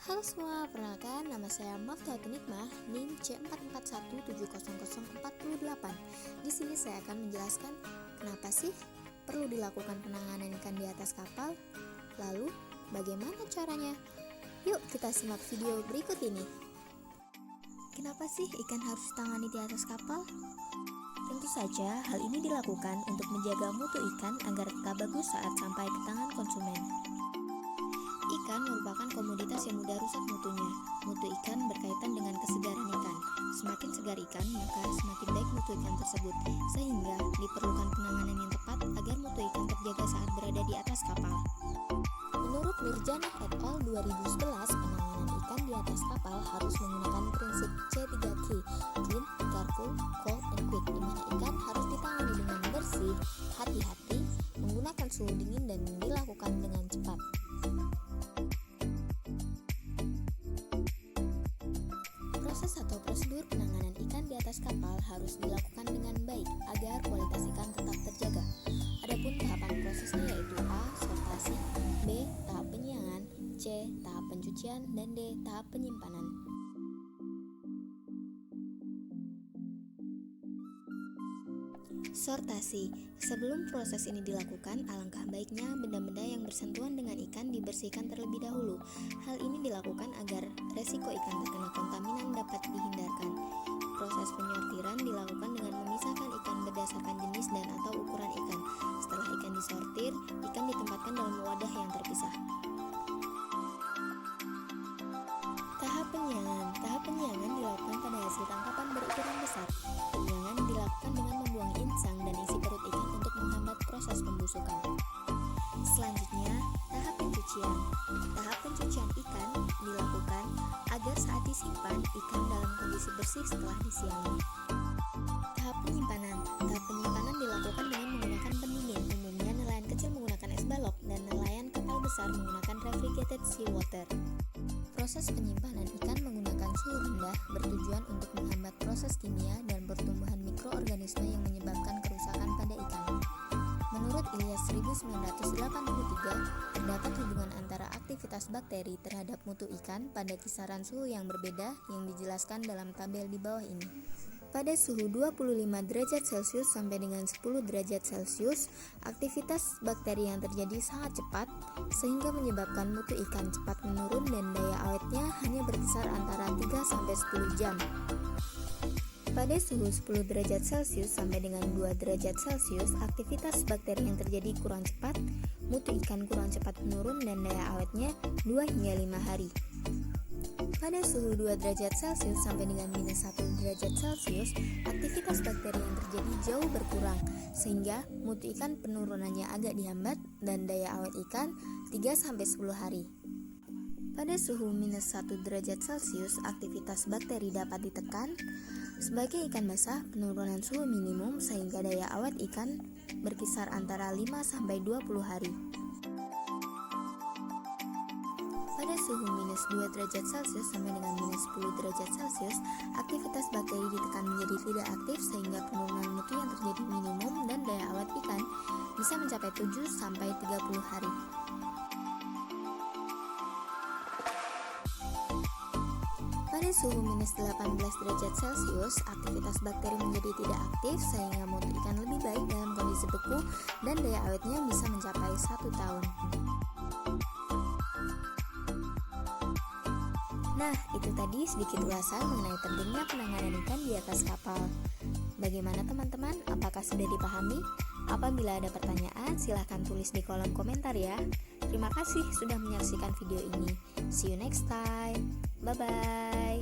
Halo semua, perkenalkan nama saya Maftuhatun Nikmah, NIM C441700428. Di sini saya akan menjelaskan kenapa sih perlu dilakukan penanganan ikan di atas kapal, lalu bagaimana caranya. Yuk kita simak video berikut ini. Kenapa sih ikan harus ditangani di atas kapal? Tentu saja hal ini dilakukan untuk menjaga mutu ikan agar tetap bagus saat sampai ke tangan konsumen. Ikan merupakan komoditas yang mudah rusak mutunya. Mutu ikan berkaitan dengan kesegaran ikan. Semakin segar ikan, maka semakin baik mutu ikan tersebut, sehingga diperlukan penanganan yang tepat agar mutu ikan terjaga saat berada di atas kapal. Menurut Nurjanak et al. 2011, penanganan ikan di atas kapal harus menggunakan prinsip C3K, Clean, Careful, Cold, and Quick, di mana ikan harus ditangani dengan bersih, hati-hati, menggunakan suhu dingin, dan dilakukan dengan cepat. Proses atau prosedur penanganan ikan di atas kapal harus dilakukan dengan baik agar kualitas ikan tetap terjaga. Adapun tahapan prosesnya yaitu A. Sortasi, B. Tahap penyiangan, C. Tahap pencucian, dan D. Tahap penyimpanan. Sortasi. Sebelum proses ini dilakukan, alangkah baiknya benda-benda yang bersentuhan dengan ikan dibersihkan terlebih dahulu. Hal ini dilakukan agar resiko ikan terkena kontaminan dapat dihindarkan. Proses penyortiran dilakukan dengan memisahkan ikan berdasarkan jenis dan atau ukuran ikan. Setelah ikan disortir, ikan ditempatkan dalam wadah yang terpisah. Tahap penyiangan. Tahap penyiangan dilakukan pada hasil tangkapan berukuran besar. Penyiangan dilakukan dengan membuang insang dan isi perut ikan untuk menghambat proses pembusukan. Selanjutnya, tahap pencucian. Tahap pencucian ikan dilakukan agar saat disimpan, ikan dalam kondisi bersih setelah disiangi. Tahap penyimpanan. Tahap penyimpanan dilakukan dengan menggunakan besar menggunakan refrigerated seawater. Proses penyimpanan ikan menggunakan suhu rendah bertujuan untuk menghambat proses kimia dan pertumbuhan mikroorganisme yang menyebabkan kerusakan pada ikan. Menurut Ilyas 1983, terdapat hubungan antara aktivitas bakteri terhadap mutu ikan pada kisaran suhu yang berbeda yang dijelaskan dalam tabel di bawah ini. Pada suhu 25 derajat Celcius sampai dengan 10 derajat Celcius, aktivitas bakteri yang terjadi sangat cepat sehingga menyebabkan mutu ikan cepat menurun dan daya awetnya hanya berkisar antara 3 sampai 10 jam. Pada suhu 10 derajat Celcius sampai dengan 2 derajat Celcius, aktivitas bakteri yang terjadi kurang cepat, mutu ikan kurang cepat menurun dan daya awetnya 2 hingga 5 hari. Pada suhu 2 derajat Celcius sampai dengan minus 1 derajat Celcius, aktivitas bakteri yang terjadi jauh berkurang, sehingga mutu ikan penurunannya agak dihambat dan daya awet ikan 3 sampai 10 hari. Pada suhu minus 1 derajat Celcius, aktivitas bakteri dapat ditekan. Sebagai ikan basah, penurunan suhu minimum sehingga daya awet ikan berkisar antara 5 sampai 20 hari. Pada suhu minus 2 derajat Celcius sampai dengan minus 10 derajat Celcius, aktivitas bakteri ditekan menjadi tidak aktif sehingga penurunan mutu yang terjadi minimum dan daya awet ikan bisa mencapai 7 sampai 30 hari. Pada suhu minus 18 derajat Celcius, aktivitas bakteri menjadi tidak aktif sehingga mutu ikan lebih baik dalam kondisi beku dan daya awetnya bisa mencapai 1 tahun. Nah, itu tadi sedikit ulasan mengenai pentingnya penanganan ikan di atas kapal. Bagaimana teman-teman? Apakah sudah dipahami? Apabila ada pertanyaan, silahkan tulis di kolom komentar ya. Terima kasih sudah menyaksikan video ini. See you next time. Bye-bye.